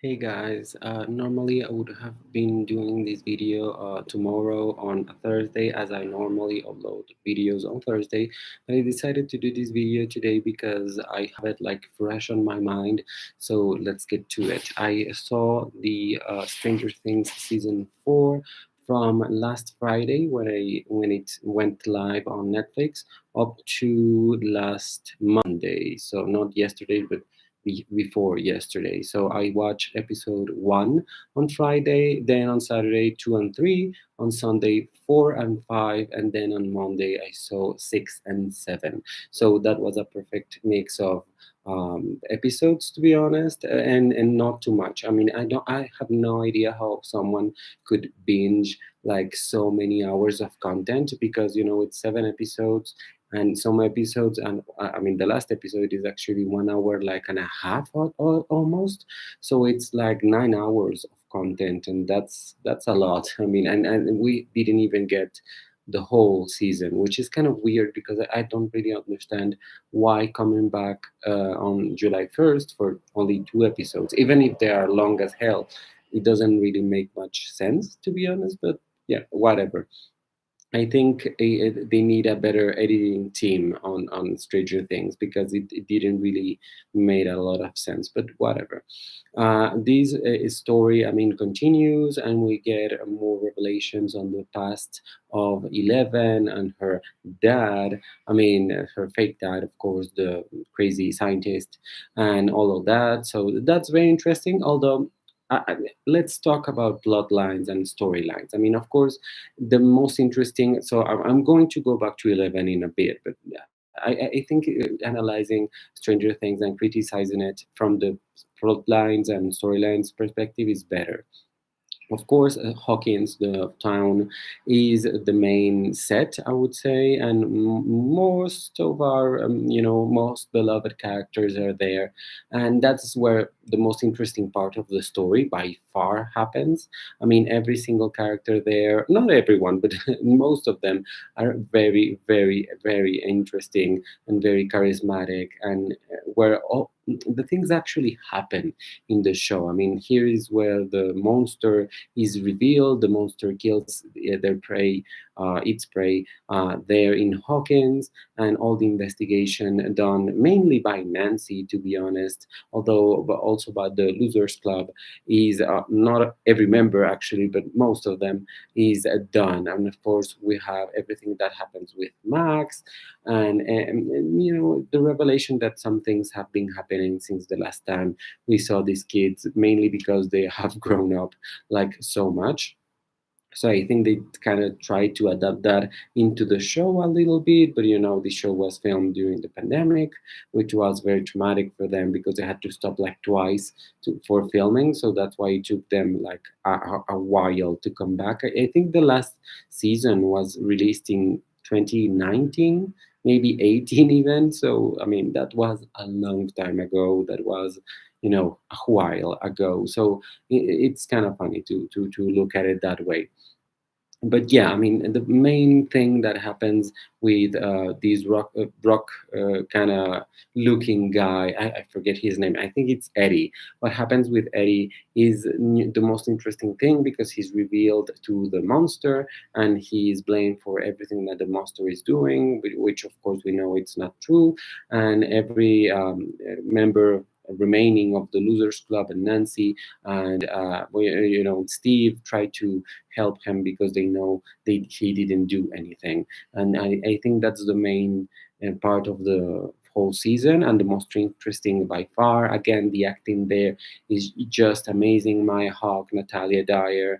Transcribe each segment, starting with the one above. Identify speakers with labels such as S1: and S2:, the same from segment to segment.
S1: Hey guys, normally I would have been doing this video tomorrow on a Thursday as I normally upload videos on Thursday, but I decided to do this video today because I have it like fresh on my mind. So let's get to it. I saw the Stranger Things season 4 from last Friday when it went live on Netflix up to last Monday. So not yesterday, but before yesterday. So I watched episode 1 on Friday, then on Saturday 2 and 3, on Sunday 4 and 5, and then on Monday I saw 6 and 7. So that was a perfect mix of episodes, to be honest, and not too much. I mean, I have no idea how someone could binge like so many hours of content, because it's 7 episodes, and some episodes, and I mean the last episode is actually 1 hour like and a half, almost. So it's like 9 hours of content, and that's a lot. I mean, and we didn't even get the whole season, which is kind of weird because I don't really understand why coming back on July 1st for only 2 episodes, even if they are long as hell. It doesn't really make much sense, to be honest, but yeah, whatever. I think they need a better editing team on Stranger Things, because it didn't really made a lot of sense. But whatever. This story, I mean, continues, and we get more revelations on the past of Eleven and her dad. I mean, her fake dad, of course, the crazy scientist, and all of that. So that's very interesting. Although, let's talk about bloodlines and storylines. I mean, of course, the most interesting. So I'm going to go back to 11 in a bit, but I think analyzing Stranger Things and criticizing it from the plot lines and storylines perspective is better. Of course, Hawkins, the town, is the main set, I would say, and most of our, most beloved characters are there, and that's where the most interesting part of the story by far happens. I mean, every single character there, not everyone, but most of them are very, very, very interesting and very charismatic, and where all the things actually happen in the show. I mean, here is where the monster is revealed. The monster kills their prey, its prey, there in Hawkins, and all the investigation done mainly by Nancy, to be honest, although but also by the Losers Club is not every member actually, but most of them is done. And of course, we have everything that happens with Max, and the revelation that some things have been happening since the last time we saw these kids, mainly because they have grown up like so much. So I think they kind of tried to adapt that into the show a little bit, but the show was filmed during the pandemic, which was very traumatic for them because they had to stop like twice for filming. So that's why it took them like a while to come back. I think the last season was released in 2019, maybe 18 even. So I mean, that was a long time ago. That was a while ago. So it's kind of funny to look at it that way. But yeah, I mean, the main thing that happens with these rock kind of looking guy, I forget his name, I think it's Eddie. What happens with Eddie is the most interesting thing, because he's revealed to the monster, and he is blamed for everything that the monster is doing, which of course we know it's not true. And every member remaining of the Losers Club, and Nancy, and Steve try to help him, because they know he didn't do anything. And I think that's the main part of the whole season, and the most interesting by far. Again, the acting there is just amazing. Maya Hawke, Natalia Dyer,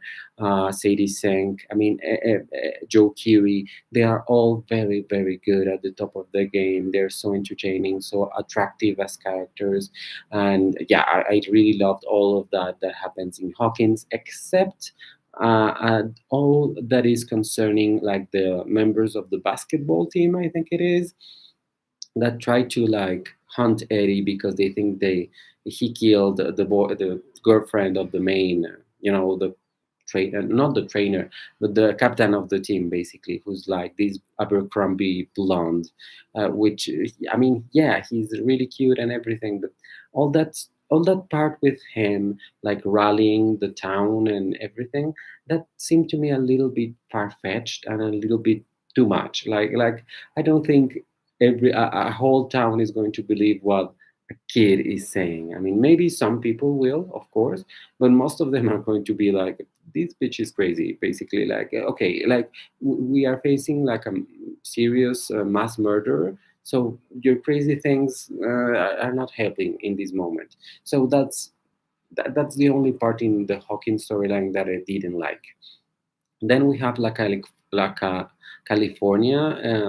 S1: Sadie Sink, I mean, Joe Keery. They are all very, very good at the top of their game. They're so entertaining, so attractive as characters. And yeah, I really loved all of that happens in Hawkins, except and all that is concerning like the members of the basketball team, I think it is, that try to like hunt Eddie because they think he killed the boy, the girlfriend of the main, the trainer, not the trainer, but the captain of the team, basically, who's like this Abercrombie blonde, which I mean, yeah, he's really cute and everything, but all that all that part with him, like rallying the town and everything, that seemed to me a little bit far fetched and a little bit too much. Like I don't think a whole town is going to believe what a kid is saying. I mean, maybe some people will, of course, but most of them are going to be like, "This bitch is crazy." Basically, like, okay, like we are facing like a serious mass murder, so your crazy things are not helping in this moment. So that's the only part in the Hawkins storyline that I didn't like. Then we have like a California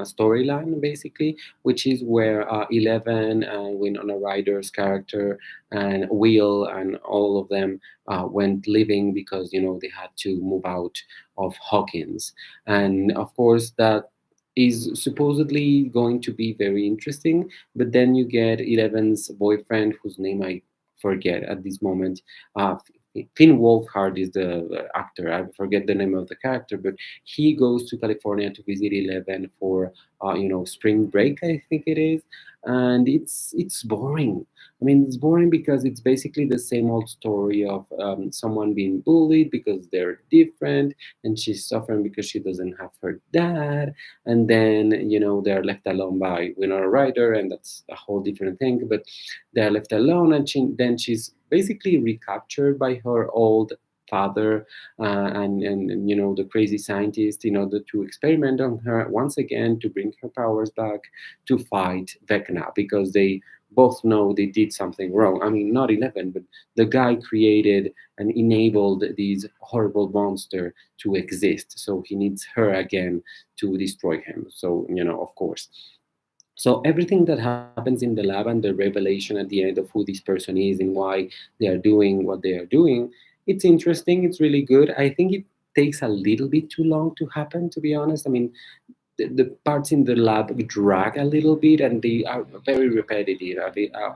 S1: storyline, basically, which is where Eleven and Winona Ryder's character and Will and all of them went living because they had to move out of Hawkins, and of course that is supposedly going to be very interesting. But then you get Eleven's boyfriend, whose name I forget at this moment. Uh, Finn Wolfhard is the actor. I forget the name of the character, but he goes to California to visit Eleven for spring break, I think it is, and it's boring. I mean, it's boring because it's basically the same old story of someone being bullied because they're different, and she's suffering because she doesn't have her dad, and then they're left alone by Winona Ryder, and that's a whole different thing. But they're left alone, and then she's basically recaptured by her old father and the crazy scientist in order to experiment on her once again to bring her powers back to fight Vecna because they both know they did something wrong. I mean, not Eleven, but the guy created and enabled this horrible monster to exist. So he needs her again to destroy him. So, of course. So everything that happens in the lab and the revelation at the end of who this person is and why they are doing what they are doing, it's interesting. It's really good. I think it takes a little bit too long to happen, to be honest. I mean, the parts in the lab drag a little bit and they are very repetitive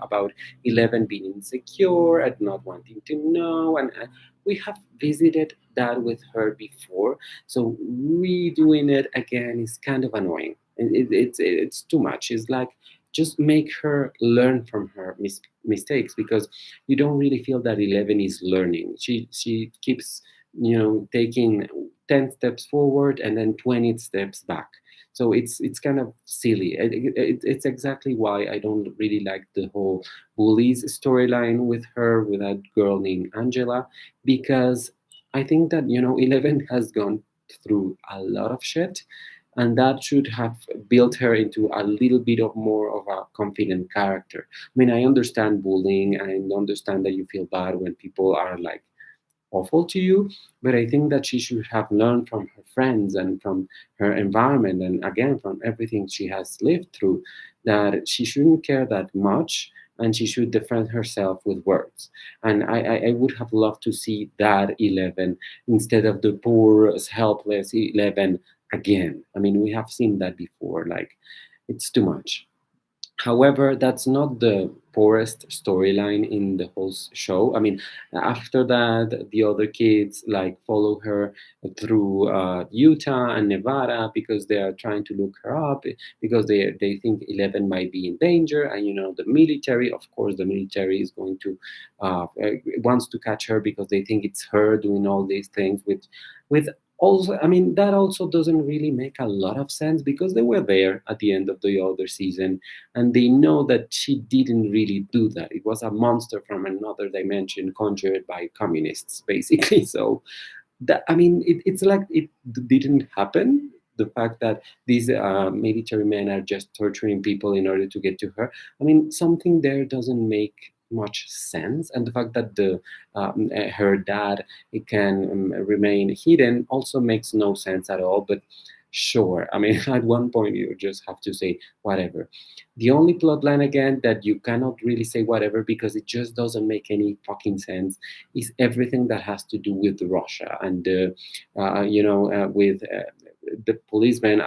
S1: about 11 being insecure and not wanting to know, and we have visited that with her before, so redoing it again is kind of annoying. It's too much. It's like, just make her learn from her mistakes, because you don't really feel that 11 is learning. She keeps taking 10 steps forward and then 20 steps back. So it's kind of silly. It's exactly why I don't really like the whole bullies storyline with her, with that girl named Angela, because I think that 11 has gone through a lot of shit, and that should have built her into a little bit of more of a confident character. I mean, I understand bullying, I understand that you feel bad when people are like awful to you, but I think that she should have learned from her friends and from her environment, and again from everything she has lived through, that she shouldn't care that much, and she should defend herself with words. And I would have loved to see that 11 instead of the poor helpless 11 again. I mean, we have seen that before. Like, it's too much. However, that's not the poorest storyline in the whole show. I mean, after that, the other kids like follow her through Utah and Nevada because they are trying to look her up, because they think 11 might be in danger. And the military, of course, the military is going to wants to catch her because they think it's her doing all these things with also, I mean, that also doesn't really make a lot of sense because they were there at the end of the other season, and they know that she didn't really do that. It was a monster from another dimension conjured by communists, basically. So that, I mean, it's like it didn't happen. The fact that these military men are just torturing people in order to get to her, I mean, something there doesn't make much sense. And the fact that the her dad, it can remain hidden, also makes no sense at all. But sure, I mean, at one point you just have to say whatever. The only plot line again that you cannot really say whatever because it just doesn't make any fucking sense is everything that has to do with Russia and with the policeman.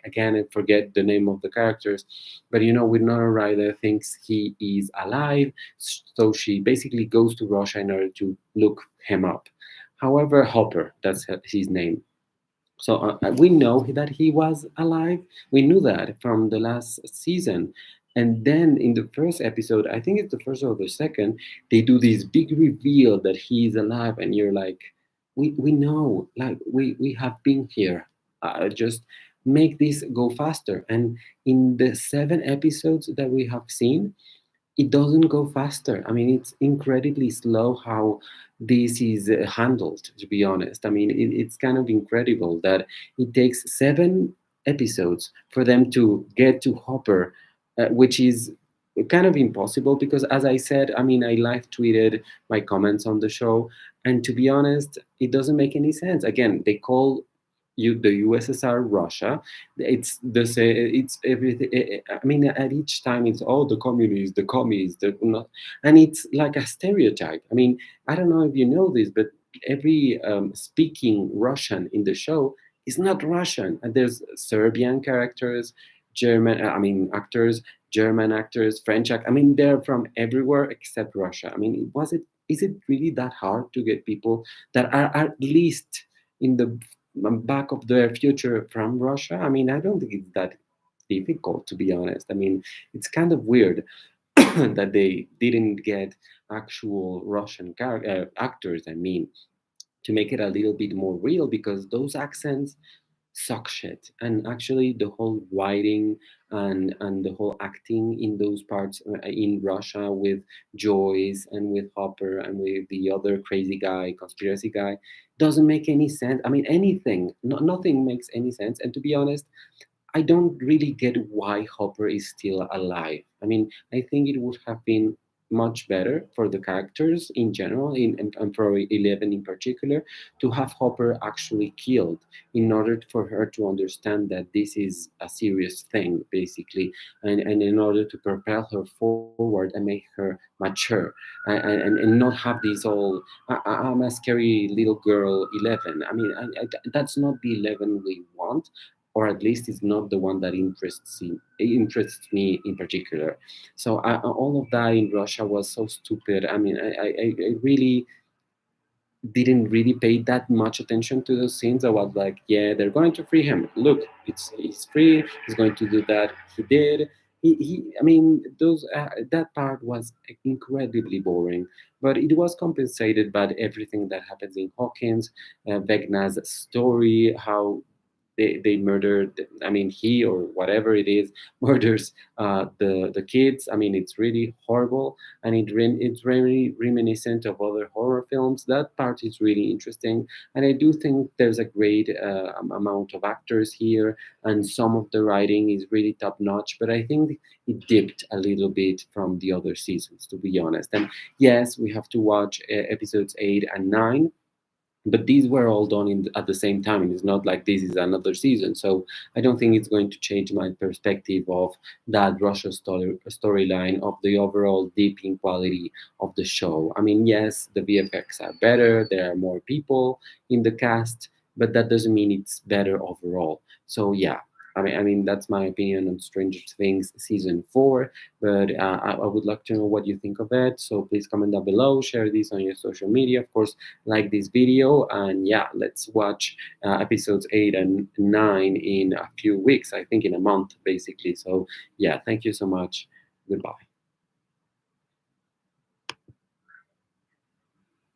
S1: Again, I forget the name of the characters, but Winona Ryder thinks he is alive, so she basically goes to Russia in order to look him up. However, Hopper, that's his name. So we know that he was alive. We knew that from the last season. And then in the first episode, I think it's the first or the second, they do this big reveal that he's alive, and you're like, we know, like we have been here. Just make this go faster. And in the 7 episodes that we have seen, it doesn't go faster. I mean, it's incredibly slow how this is handled, to be honest. I mean, it's kind of incredible that it takes 7 episodes for them to get to Hopper, which is kind of impossible because, as I said, I mean, I live tweeted my comments on the show, and to be honest, it doesn't make any sense. Again, they call the USSR Russia. It's the say it's everything. I mean, at each time it's the communists, the commies, the not, and it's like a stereotype. I mean, I don't know if you know this, but every speaking Russian in the show is not Russian, and there's Serbian characters, German. I mean, actors, German actors, French. I mean, they're from everywhere except Russia. I mean, was it? Is it really that hard to get people that are at least in the back of their future from Russia? I mean, I don't think it's that difficult, to be honest. I mean, it's kind of weird that they didn't get actual Russian actors. I mean, to make it a little bit more real, because those accents suck shit. And actually, the whole writing and the whole acting in those parts in Russia with Joyce and with Hopper and with the other crazy guy, conspiracy guy, doesn't make any sense. I mean, anything, nothing makes any sense. And to be honest, I don't really get why Hopper is still alive. I mean, I think it would have been much better for the characters in general, and for 11 in particular, to have Hopper actually killed in order for her to understand that this is a serious thing, basically, and in order to propel her forward and make her mature, and not have these all, I'm a scary little girl 11. I mean, that's not the 11 we want, or at least it's not the one that interests me in particular. So all of that in Russia was so stupid. I mean, I really didn't really pay that much attention to those scenes. I was like, yeah, they're going to free him. Look, he's free. He's going to do that. He did. I mean, those that part was incredibly boring, but it was compensated by everything that happens in Hawkins, Vegna's story, how they murdered, I mean, he or whatever it is murders the kids. I mean, it's really horrible, and it's very reminiscent of other horror films. That part is really interesting, and I do think there's a great amount of actors here, and some of the writing is really top notch, but I think it dipped a little bit from the other seasons, to be honest. And yes, we have to watch episodes 8 and 9, but these were all done at the same time, and it's not like this is another season. So I don't think it's going to change my perspective of that Russia storyline, of the overall deeping quality of the show. I mean, yes, the VFX are better, there are more people in the cast, but that doesn't mean it's better overall. So yeah, I mean that's my opinion on Stranger Things season 4. But I would like to know what you think of it. So please comment down below, share this on your social media, of course, like this video, and yeah, let's watch episodes 8 and 9 in a few weeks, I think in a month, basically. So yeah, thank you so much. Goodbye.